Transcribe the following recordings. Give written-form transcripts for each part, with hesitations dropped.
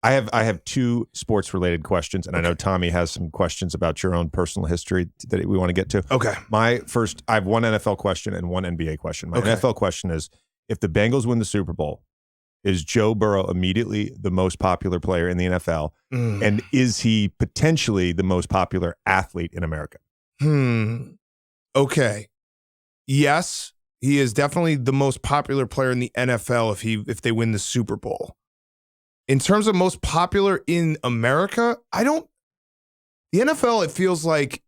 I have two sports related questions, and I know Tommy has some questions about your own personal history that we want to get to. Okay. I have one NFL question and one NBA question. My NFL question is, if the Bengals win the Super Bowl, is Joe Burrow immediately the most popular player in the NFL? And is he potentially the most popular athlete in America? Okay. Yes, he is definitely the most popular player in the NFL if they win the Super Bowl. In terms of most popular in America, the NFL, it feels like,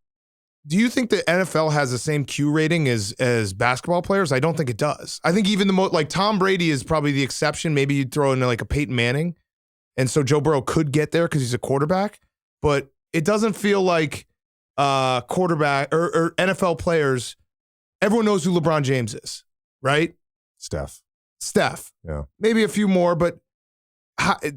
do you think the NFL has the same Q rating as basketball players? I don't think it does. I think even the most, like Tom Brady is probably the exception. Maybe you'd throw in like a Peyton Manning. And so Joe Burrow could get there because he's a quarterback. But it doesn't feel like quarterback or NFL players, everyone knows who LeBron James is, right? Steph. Yeah. Maybe a few more, but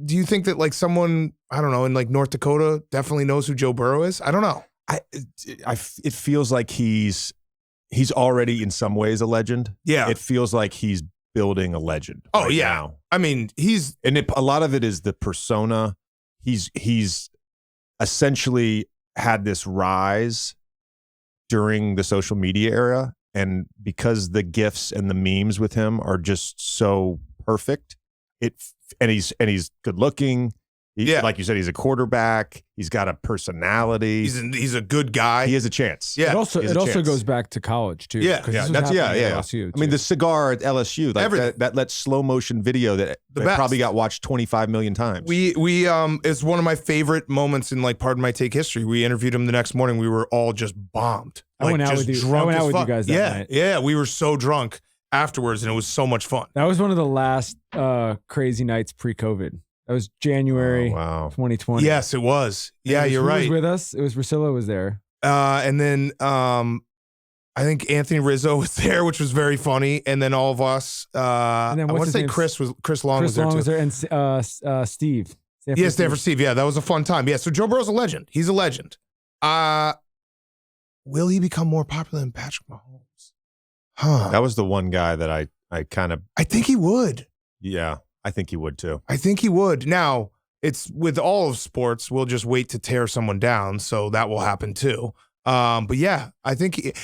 do you think that like someone, I don't know, in like North Dakota definitely knows who Joe Burrow is? I don't know. It feels like he's already in some ways a legend. Yeah. It feels like he's building a legend. Oh, yeah. Now. I mean, a lot of it is the persona. He's essentially had this rise during the social media era. And because the GIFs and the memes with him are just so perfect, and he's good looking. Like you said, he's a quarterback. He's got a personality. He's a good guy. He has a chance. Yeah. It also goes back to college too. Yeah. That's LSU, I mean, the cigar at LSU, like that slow motion video that probably got watched 25 million times. We it's one of my favorite moments in like Pardon My Take history. We interviewed him the next morning. We were all just bombed. I went out with you. I went out with you guys that night. Yeah. We were so drunk afterwards, and it was so much fun. That was one of the last crazy nights pre-COVID. That was January 2020. Yes, it was. Yeah, you're right. Who was with us? It was Priscilla was there. And then I think Anthony Rizzo was there, which was very funny. And then all of us. I want to say Chris Long was there too. Was there, and Steve. Stanford Steve. Yeah, that was a fun time. Yeah, so Joe Burrow's a legend. He's a legend. Will he become more popular than Patrick Mahomes? That was the one guy that I think he would. Yeah. I think he would too. I think he would. Now, it's with all of sports, we'll just wait to tear someone down, so that will happen too. But yeah, I think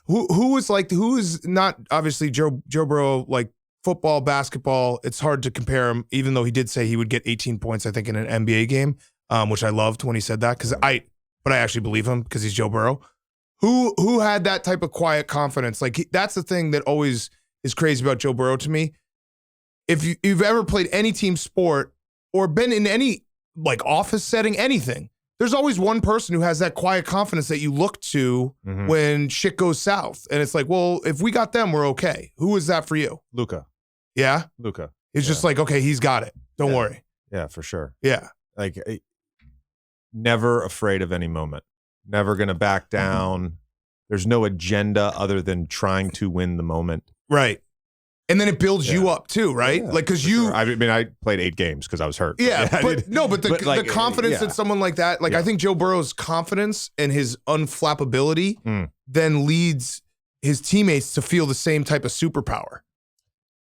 who is not obviously Joe Burrow, like football, basketball, it's hard to compare him, even though he did say he would get 18 points, I think, in an NBA game, which I loved when he said that, but I actually believe him because he's Joe Burrow. Who had that type of quiet confidence? Like that's the thing that always is crazy about Joe Burrow to me. If you've ever played any team sport or been in any like office setting, anything, there's always one person who has that quiet confidence that you look to when shit goes south. And it's like, well, if we got them, we're okay. Who is that for you? Luka. Yeah? Luka. It's just like, okay, he's got it. Don't worry. Yeah, for sure. Yeah. Like never afraid of any moment. Never going to back down. There's no agenda other than trying to win the moment. Right. And then it builds you up too, right? Like, because sure. I mean, I played 8 games because I was hurt. Yeah, but the confidence that someone like that, like I think Joe Burrow's confidence and his unflappability then leads his teammates to feel the same type of superpower.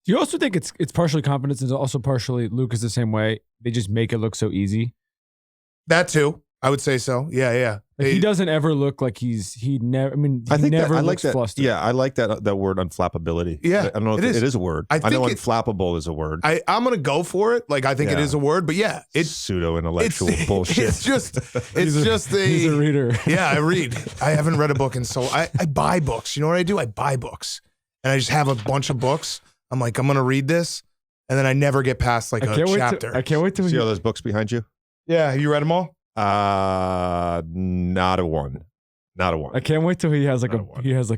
Do you also think it's partially confidence and also partially Luke is the same way? They just make it look so easy. That too. I would say so. Yeah. Like he doesn't ever look like he never looks flustered. Yeah, I like that word unflappability. Yeah, I don't know if it is a word. I know unflappable is a word. I'm going to go for it. Like I think it is a word, but yeah, it's pseudo-intellectual bullshit. It's just he's a reader. Yeah, I read. I haven't read a book in so I buy books. You know what I do? I buy books. And I just have a bunch of books. I'm like, I'm going to read this. And then I never get past like a chapter. I can't wait to see all those books behind you. Yeah, have you read them all? Not a one. I can't wait till he has like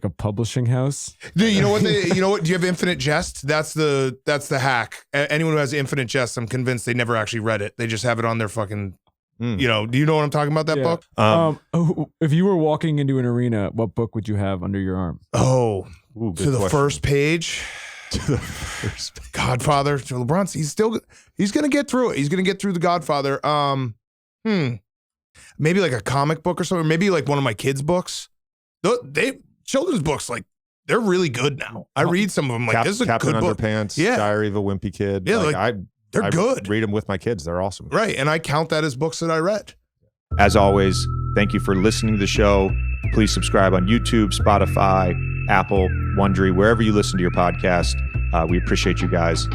a publishing house. Dude, you know what? Do you have Infinite Jest? That's the hack. Anyone who has Infinite Jest, I'm convinced they never actually read it. They just have it on their fucking. You know? Do you know what I'm talking about? That book. If you were walking into an arena, what book would you have under your arm? Oh, to the first page. To the first page. Godfather. LeBron's. He's gonna get through it. He's gonna get through the Godfather. Maybe like a comic book or something. Maybe like one of my kids' books. Children's books, like they're really good now. I read some of them. Like this is a Captain good book. Underpants. Yeah. Diary of a Wimpy Kid. Yeah, like They're good. Read them with my kids. They're awesome. Right. And I count that as books that I read. As always, thank you for listening to the show. Please subscribe on YouTube, Spotify, Apple, Wondery, wherever you listen to your podcast. We appreciate you guys.